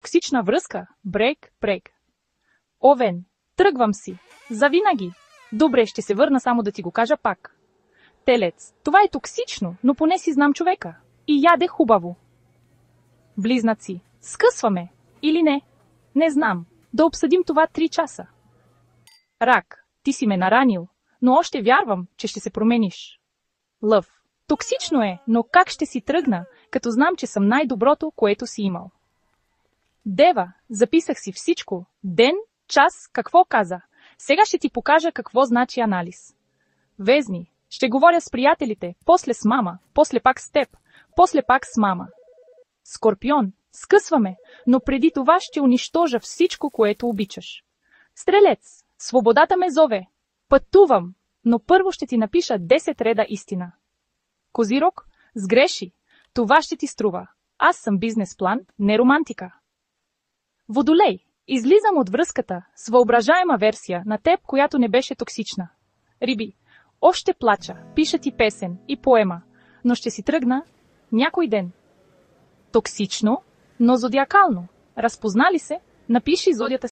токсична връзка. Брейк. Овен, тръгвам си. Завинаги. Добре, ще се върна само да ти го кажа пак. Телец, това е токсично, но поне си знам човека. И яде хубаво. Близнаци, скъсваме. Или не? Не знам. Да обсъдим това 3 часа. Рак, ти си ме наранил, но още вярвам, че ще се промениш. Лъв, токсично е, но как ще си тръгна, като знам, че съм най-доброто, което си имал. Дева, записах си всичко. Ден, час, какво каза. Сега ще ти покажа какво значи анализ. Везни, ще говоря с приятелите, после с мама, после пак с теб, после пак с мама. Скорпион, скъсваме, но преди това ще унищожа всичко, което обичаш. Стрелец, свободата ме зове. Пътувам, но първо ще ти напиша 10 реда истина. Козирог, сгреши. Това ще ти струва. Аз съм бизнес план, не романтика. Водолей, излизам от връзката с въображаема версия на теб, която не беше токсична. Риби, още плача, пиша ти песен и поема, но ще си тръгна някой ден. Токсично, но зодиакално. Разпозна ли се? Напиши зодията